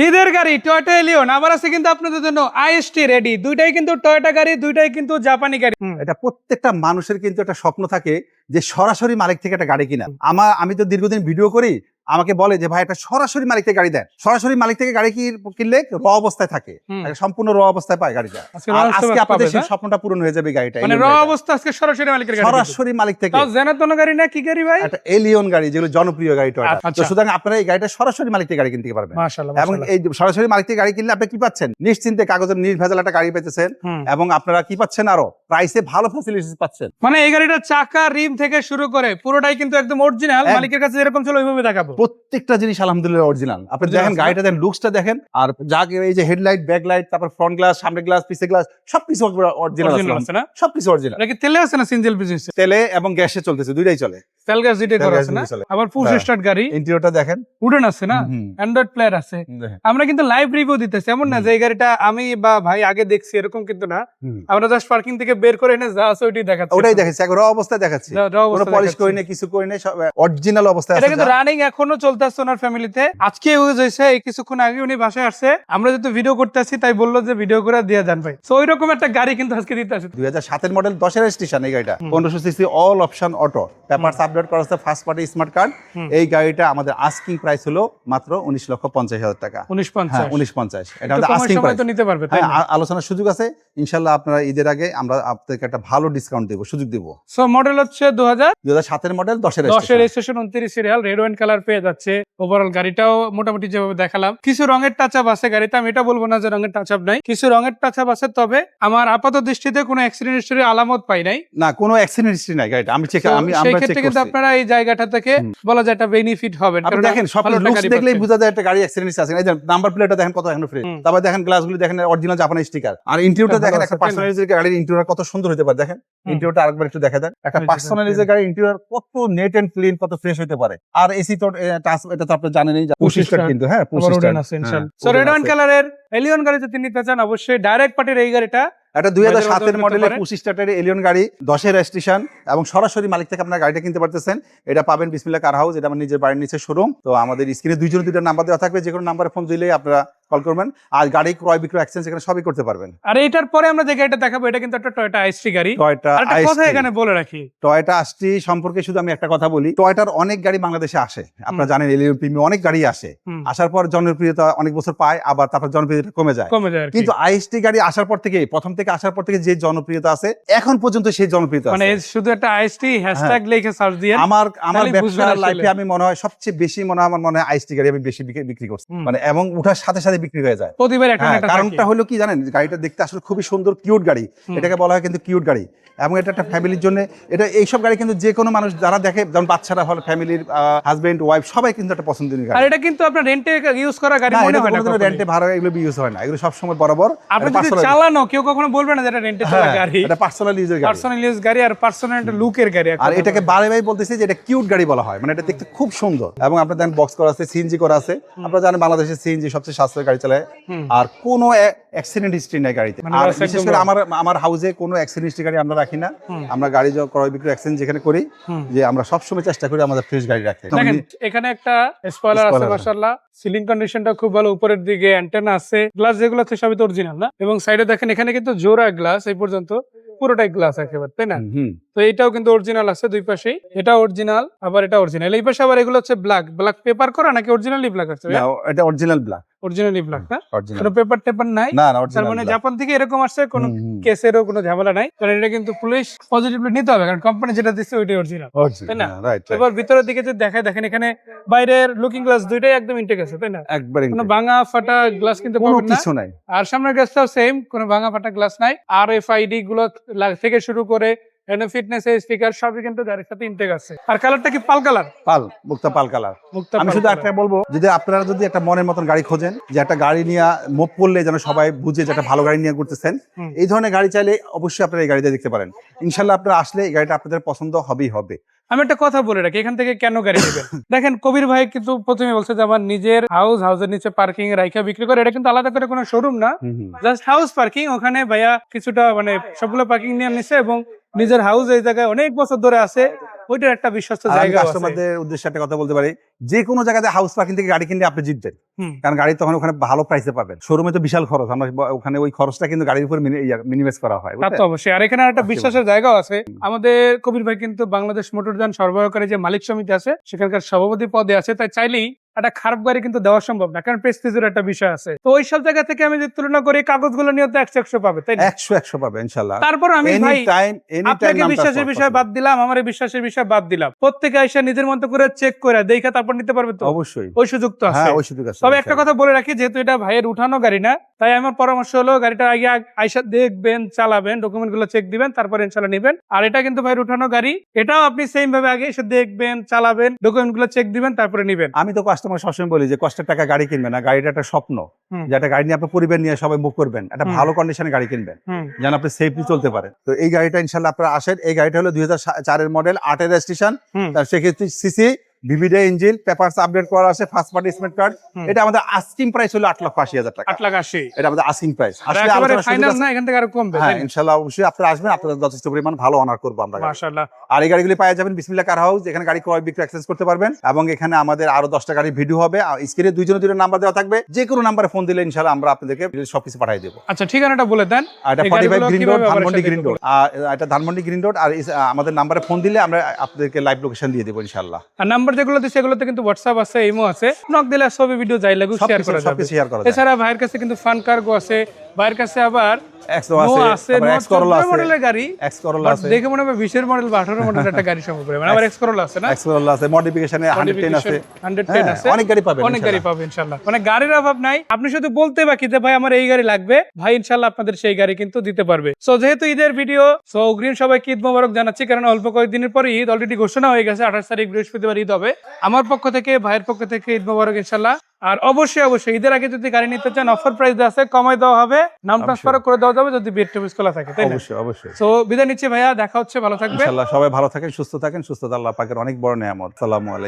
ঈদের গাড়ি Toyota Allion আবার আছে কিন্তু আপনাদের জন্য আইএসটি রেডি। দুইটাই কিন্তু টয়োটা গাড়ি, দুইটাই কিন্তু জাপানি গাড়ি। এটা প্রত্যেকটা মানুষের কিন্তু একটা স্বপ্ন থাকে যে সরাসরি মালিক থেকে একটা গাড়ি কিনা। আমি তো দীর্ঘদিন ভিডিও করি, আমাকে বলে যে ভাই একটা সরাসরি মালিক থেকে গাড়ি দেন। সরাসরি মালিক থেকে গাড়ি কিনলে র অবস্থায় থাকে, সম্পূর্ণ র অবস্থায় পায় গাড়িটা। আজকে আপনাদের সেই স্বপ্নটা পূরণ হয়ে যাবে গাড়িটা, মানে র অবস্থা আজকে সরাসরি মালিকের গাড়ি, সরাসরি মালিক থেকে। তাও জেনাতন গাড়ি না কি গাড়ি ভাই? একটা এলিয়ন গাড়ি, যেগুলো জনপ্রিয় গাড়ি টয়োটা। তো সুতরাং আপনারা এই গাড়িটা সরাসরি মালিক থেকে গাড়ি কিনতে পারবেন। মাশাআল্লাহ। এবং এই সরাসরি মালিক থেকে গাড়ি কিনলে আপনি কি পাচ্ছেন? নিশ্চিন্তে কাগজের নির্ভেজাল একটা গাড়ি পেতেছেন, এবং আপনারা কি পাচ্ছেন? আরো প্রাইসে ভালো ফ্যাসিলিটিস পাচ্ছেন। মানে এই গাড়িটা চাকা, রিম থেকে শুরু করে পুরোটাই কিন্তু একদম অরিজিনাল, মালিকের কাছে যেরকম ছিল ওইভাবে দেখাবো। প্রত্যেকটা জিনিস আলহামদুলিল্লাহ অরিজিনাল। আপনি দেখেন গাড়িটা দেখেন, লুকসটা দেখেন, আর যা এই যে হেডলাইট, ব্যাক লাইট, তারপর ফ্রন্ট গ্লাস, সামনে গ্লাস, পিছে গ্লাস, সবকিছু অরিজিনাল আছে না? সবকিছু অরিজিনাল। এটা কি তেলে আছে না সিঙ্গেল বিজনেস? তেলে এবং গ্যাসে চলতেছে, দুইটাই চলে। তেল গ্যাস দুইটাই করা আছে না? আবার ফুল স্টার্ট গাড়ি। ইন্টেরিয়রটা দেখেন, উডেন আছে না? অ্যান্ড্রয়েড প্লেয়ার আছে। আমরা কিন্তু লাইভ রিভিউ দিতেছি, এমন না যে এই গাড়িটা আমি বা ভাই আগে দেখছি, এরকম কিন্তু না। আমরা জাস্ট পার্কিং থেকে বের করে এনে যা আছে ওইটাই দেখাচ্ছি। ওটাই দেখাচ্ছি, একবার র অবস্থায় দেখাচ্ছি, কোনো পলিশ করি না, কিছু করি না, সব অরিজিনাল অবস্থায় আছে। এটা কিন্তু রানিং এখনো চলতেছে ওনার ফ্যামিলিতে। আজকে ইউজ হয়েছে, এই কিছুক্ষণ আগে উনি বাসায় আসছে, আমরা যেহেতু ভিডিও করতেছি তাই বললো যে ভিডিও করে দিয়ে দেন ভাই। তো ওইরকম একটা গাড়ি কিন্তু আজকে দিতে আসে। 2007 মডেল, 10 রেজিস্ট্রেশন এই গাড়িটা, 1500 CC, all option auto, papers update করা আছে, ফার্স্ট পার্টি স্মার্ট কার্ড। এই গাড়িটা আমাদের আস্কিং প্রাইস হলো মাত্র 19,50,000 টাকা। 19,50,000 এটা আমাদের আস্কিং প্রাইস। তো নিতে পারবে, হ্যাঁ, আলোচনার সুযোগ আছে ইনশাআল্লাহ। আপনারা ঈদের আগে আমরা আপনাদেরকে একটা ভালো ডিসকাউন্ট দেব, সুযোগ দেব। সো মডেল হচ্ছে 2007 model, 10 registration, 29 serial, red wine colour পেয়ে যাচ্ছে। ওভারঅল গাড়িটাও মোটামুটি যেভাবে দেখালাম, কিছু রঙের টাচ আপ আছে গাড়িতে, আমি এটা বলবো না যে রঙের টাচ আপ নাই, কিছু রঙের টাচ আপ আছে। তবে আমার আপাত দৃষ্টিতে কোনো অ্যাক্সিডেন্ট হিস্টরি আলামত পাই নাই, না কোনো অ্যাক্সিডেন্ট হিস্টরি নাই গাড়িটা। আমরা চেক করছি, কিন্তু আপনারা এই জায়গাটা থেকে বলা যায় একটা বেনিফিট হবে। আপনি দেখেন সব লুকস দেখলেই বোঝা যায় একটা গাড়ি অ্যাক্সিডেন্ট আছে। এই যে নাম্বার প্লেটটা দেখেন কত এখনো ফ্রেশ, তারপর দেখেন গ্লাসগুলো দেখেন অরিজিনাল জাপানি স্টিকার, আর ইন্টেরিয়রটা দেখেন একটা পার্সোনালাইজড গাড়ির ইন্টেরিয়র কত সুন্দর হতে পারে। দেখেন ইন্টেরিয়রটা আরেকবার একটু দেখা দেন, একটা পার্সোনালাইজড গাড়ির ইন্টেরিয়র কত নেট এন্ড ক্লিন, কত ফ্রেশ হতে পারে। আর এসি তো টাচ, এটা তো আপনি জানেনই, পুশ স্টার্ট কিন্তু। হ্যাঁ, পুশ স্টার্ট আছে ইনশাআল্লাহ। সো রেড ওয়াইন কালারের এলিয়ন গাড়ি যদি নিতে চান, অবশ্যই ডাইরেক্ট পার্টির এই গাড়িটা। এটা 2007 মডেলের 25 স্টার্টের এলিয়ন গাড়ি, 10 রেজিস্ট্রেশন, এবং সরাসরি মালিক থেকে আপনারা গাড়িটা কিনতে পারতেছেন। এটা পাবেন বিসমিল্লাহ কার হাউস, এটা আমার নিজের বাড়ির নিচে শোরুম। তো আমাদের স্ক্রিনে দুইটা নাম্বার দেওয়া থাকবে, যে কোনো নাম্বারে ফোন দিলেই আপনারা কল করবেন। আর গাড়ি ক্রয় বিক্রয় এক্সচেঞ্জ এখানে সবই করতে পারবেন। আর এটার পরে আমরা যে গাড়িটা দেখাবো, এটা কিন্তু একটা টয়োটা আইএসটি গাড়ি। টয়োটা কথা এখানে বলে রাখি, টয়োটা আইএসটি সম্পর্কে শুধু আমি একটা কথা বলি। টয়োটার অনেক গাড়ি বাংলাদেশে আসে, আপনারা জানেন, এলিয়ন প্রিমিয়াম অনেক গাড়ি আসে, আসার পর জনপ্রিয়তা অনেক বছর পায়, আবার তারপর জনপ্রিয়তা কমে যায়। কিন্তু আইএসটি গাড়ি আসার পর থেকে, প্রথম থেকে আসার পর থেকে যে জনপ্রিয়তা আছে, এখন পর্যন্ত সেই জনপ্রিয়তা মানে শুধু একটা আইএসটি হ্যাশট্যাগ লিখে সার্চ দিয়ে আমার ব্যবসার লাইফে আমি মনে হয় সবচেয়ে বেশি আমার মনে হয় আইএসটি গাড়ি আমি বেশি বিক্রি করছি, মানে এবং ওঠার সাথে সাথে বিক্রি হয়ে যায়। কারণটা হলো কি জানেন, গাড়িটা দেখতে আসলে খুবই সুন্দর, কিউট গাড়ি। এটাকে বলা হয় কিন্তু কিউট গাড়ি, এবং এটা একটা ফ্যামিলির জন্য। এটা এইসব গাড়ি কিন্তু যে কোনো মানুষ যারা দেখে, যেমন বাচ্চারা হল, ফ্যামিলির হাজবেন্ড ওয়াইফ সবাই কিন্তু একটা পছন্দের গাড়ি। আর এটা কিন্তু আপনার রেন্টে ইউজ করা গাড়ি মনে হয় না, রেন্টে ভাড়া এগুলো ইউজ হয় না, এগুলো সব সময় বরাবর আপনি যদি চালানো, কেউ কখনো বলবে না যে এটা রেন্টে চলা গাড়ি। এটা পার্সোনাল ইউজের গাড়ি, পার্সোনাল ইউজ গাড়ি, আর পার্সোনাল লুকের গাড়ি। আর এটাকে বারে বলতেছি যে এটা কিউট গাড়ি বলা হয়, মানে এটা দেখতে খুব সুন্দর। এবং আপনার দেখেন বক্স করা আছে, সিএনজি করা আছে। আপনারা জানেন বাংলাদেশে সিএনজি সবচেয়ে সাশ্রয়ী গাড়ি চালায়, আর কোনো অ্যাক্সিডেন্ট হিস্ট্রি নাই গাড়িতে। আর বিশেষ করে আমার হাউসে কোনো অ্যাক্সিডেন্ট হিস্ট্রি গাড়ি আমরা রাখি না। আমরা গাড়ি ক্রয় বিক্রয় এক্সচেঞ্জ যেখানে করি, যে আমরা সবসময় চেষ্টা করি আমাদের ফ্রেশ গাড়ি রাখতে। দেখেন এখানে একটা স্পয়লার আছে, মাশাআল্লাহ। সিলিং কন্ডিশনটা খুব ভালো, উপরের দিকে অ্যান্টেনা আছে, গ্লাস যেগুলো আছে সবই তো অরিজিনাল না। এবং সাইডে দেখেন এখানে কিন্তু জোড়া গ্লাস, এই পর্যন্ত পুরোটাই গ্লাস একেবারে, তাই না? তো এটাও কিন্তু অরিজিনাল আছে দুই পাশেই, এটা অরিজিনাল আবার এটা অরিজিনাল। এই পাশে আবার এগুলো হচ্ছে ব্ল্যাক পেপার করা নাকি অরিজিনালি ব্ল্যাক আছে? না, এটা অরিজিনাল ব্ল্যাক, অরিজিনালি ব্ল্যাক না, কোনো পেপার টেপার নাই। তার মানে জাপান থেকে এরকম আসছে, কোনো কেসেরও কোনো ঝামেলা নাই। কারণ এটা কিন্তু পুলিশ পজিটিভলি নিতে হবে, কারণ কোম্পানি যেটা দিচ্ছে ওইটাই অরিজিনাল, তাই না? এবার ভিতরের দিকে যে দেখায়, দেখেন এখানে বাইরের লুকিং গ্লাস দুইটাই একদম ইনটেক আছে, তাই না? একবারে কোনো ভাঙা ফাটা গ্লাস কিন্তু কোনো কিছু নাই। আর সামনের গ্লাসটাও সেম, কোনো ভাঙা ফাটা গ্লাস নাই। আরএফআইডি গুলো থেকে শুরু করে ফিটনেস স্পিকার সবই কিন্তু গাড়ির সাথে ইনটেক আছে। আর কালারটা কি পাল কালার? মুক্তা পাল কালার। আমি শুধু একটা বলবো, আপনারা যদি একটা মনের মতন গাড়ি খোঁজেন, যে একটা গাড়ি নিয়ে মুভ করলে যেন সবাই বুঝে যে একটা ভালো গাড়ি নিয়ে ঘুরতেছেন, এই ধরনের গাড়ি চাইলে অবশ্যই আপনারা এই গাড়িটা দেখতে পারেন। ইনশাল্লাহ আপনারা আসলে এই গাড়িটা আপনাদের পছন্দ হবেই হবে। আমি একটা কথা বলে রাখি, এখান থেকে কেন গাড়ি নেবেন। দেখেন কবির ভাই কিন্তু প্রথমে বলছে যে আমার নিজের হাউসের নিচে পার্কিং রাইখা বিক্রি করে। এটা কিন্তু আলাদা করে কোনো শোরুম না, জাস্ট হাউস পার্কিং। ওখানে ভাইয়া কিছুটা মানে সবগুলো পার্কিং নিয়ে নিছে, এবং নিজের হাউস এই জায়গায় অনেক বছর ধরে আছে, ওইটার একটা বিশ্বস্ত জায়গা আছে। কাস্টমারদের উদ্দেশ্যে একটা কথা বলতে পারি, যে কোনো জায়গাতে হাউস পার্কিং থেকে গাড়ি কিনলে আপনি জিতবেন, কারণ গাড়ি তখন ওখানে ভালো প্রাইসে পাবেন। শোরুমে তো বিশাল খরচ, আমরা ওখানে ওই খরচটা কিন্তু গাড়ির উপর মিনিমাইজ করা হয়। তা তো অবশ্যই। আর এখানে একটা বিশ্বাসের জায়গাও আছে। আমাদের কবির ভাই কিন্তু বাংলাদেশ মোটরযান সরবরাহকারী যে মালিক সমিতি আছে সেখানকার সভাপতি পদে আছে, তাই চাইলেই একটা খারাপ গাড়ি কিন্তু দেওয়া সম্ভব না, কারণ প্রেস্টিজের একটা বিষয় আছে। তো ওই সব জায়গা থেকে আমি যদি তুলনা করি, কাগজগুলো নিয়ে তো 100 পাবে, তাই না? 100 পাবে ইনশাআল্লাহ। তারপর আমি ভাই আপনাকে বিশ্বাসের বিষয় বাদ দিলাম, আমার এই বিশ্বাসের বিষয় বাদ দিলাম, প্রত্যেকে এসে নিজের মতো করে চেক করে দেখা তারপর নিতে পারবে তো? অবশ্যই, ওই সুযোগ তো আছে। হ্যাঁ, ওই সুযোগ আছে। তবে একটা কথা বলে রাখি, যেহেতু এটা ভাইয়ের উঠানো গাড়ি না, তাই আমার পরামর্শ হলো গাড়িটা আগে আইসা দেখবেন, চালাবেন, ডকুমেন্ট গুলো চেক দিবেন, তারপর ইনশাআল্লাহ নিবেন। আর এটা কিন্তু ভাইয়ের উঠানো গাড়ি, এটাও আপনি সেম ভাবে আগে এসে দেখবেন, চালাবেন, ডকুমেন্ট গুলো চেক দিবেন, তারপরে নিবেন। আমি তো কাস্টমার সবসময় বলি যে কষ্টের টাকা গাড়ি কিনবেন না, গাড়িটা একটা স্বপ্ন, যে একটা গাড়ি নিয়ে আপনি পরিবার নিয়ে সবাই মুভ করবেন, একটা ভালো কন্ডিশনে গাড়ি কিনবেন যেন আপনি সেফলি চলতে পারেন। তো এই গাড়িটা ইনশাআল্লাহ আপনারা আসেন। এই গাড়িটা হলো 2004 এর মডেল, 8 এর রেজিস্ট্রেশন, তার সেক্ষেত্রে সিসি, ভিভিডি ইঞ্জিন, পেপারস আপডেট করা আছে, ফার্স্ট পার্টি স্মার্ট কার্ড। এটা আমাদের আস্কিং প্রাইস হলো 8,80,000 টাকা। 8,80,000 এটা আমাদের আস্কিং প্রাইস। আসলে একেবারে ফাইনাল না, এখান থেকে আরো কমবে। হ্যাঁ, ইনশাআল্লাহ অবশ্যই আপনারা আসবেন, আপনাদের যথেষ্ট পরিমাণ ভালো অনার করব আমরা। মাশাআল্লাহ। আর এই গাড়িগুলি পাওয়া যাবেন বিসমিল্লাহ কার হাউস, এখানে গাড়ি ক্রয় বিক্রয় এক্সচেঞ্জ করতে পারবেন। এবং এখানে আমাদের আরো 10টা গাড়ি ভিডিও হবে, স্ক্রিনে দুইজনের নাম্বার দেওয়া থাকবে, যে কোনো নাম্বারে ফোন দিলে ইনশাআল্লাহ আমরা আপনাদেরকে সবকিছু পাঠিয়ে দেব। আচ্ছা, ঠিকানাটা বলে দেন। এটা 45 green road, Dhanmondi green road. এটা ধানমন্ডি গ্রিন রোড। আর আমাদের নাম্বারে ফোন দিলে আমরা আপনাদেরকে লাইভ লোকেশন দিয়ে দেব ইনশাআল্লাহ। আর নাম্বার যেগুলো দিচ্ছে সেগুলোতে কিন্তু হোয়াটসঅ্যাপ আছে, ইমো আছে, নক দিলে ছবি ভিডিও যাই লাগু শেয়ার করা যাবে। এছাড়া ভাইয়ের কাছে কিন্তু ফান কার্গো আছে, ভাইয়ের কাছে আবার এক্স মডেলের গাড়ি, এক্স করোলা আছে, দেখে মনে হয় 20 এর মডেল বা 18 মডেলের একটা গাড়ি সম্ভব করে। মানে আবার এক্স করোলা আছে না, এক্স করোলা আছে, মডিফিকেশনে 110 আছে, 110 আছে, অনেক গাড়ি পাবেন, অনেক গাড়ি পাবেন ইনশাআল্লাহ। মানে গাড়ির অভাব নাই, আপনি শুধু বলতে বাকি যে ভাই আমার এই গাড়ি লাগবে, ভাই ইনশাআল্লাহ আপনাদের সেই গাড়ি কিন্তু দিতে পারবে। সো যেহেতু ঈদের ভিডিও, সো অগ্রিম সবাইকে ঈদ মোবারক জানাচ্ছি, কারণ অল্প কয়েকদিনের পরে ঈদ অলরেডি ঘোষণা হয়ে গেছে, 28 তারিখ বৃহস্পতিবার ঈদ হবে। আমার পক্ষ থেকে, ভাইয়ের পক্ষ থেকে ঈদ মোবারক ইনশাআল্লাহ। আর অবশ্যই ঈদের আগে যদি গাড়ি নিতে চান, অফার প্রাইস আছে, কমাই দেওয়া হবে, নাম ট্রান্সফার করে দেওয়া যাবে যদি বিট টেবিল খোলা থাকে, তাই না? অবশ্যই। সো বিদায় নিচ্ছি ভাইয়া, দেখা হচ্ছে, ভালো থাকবেন ইনশাআল্লাহ। সবাই ভালো থাকেন, সুস্থ থাকেন। সুস্থতা আল্লাহ পাকের অনেক বড় নিয়ামত। আসসালামু আলাইকুম।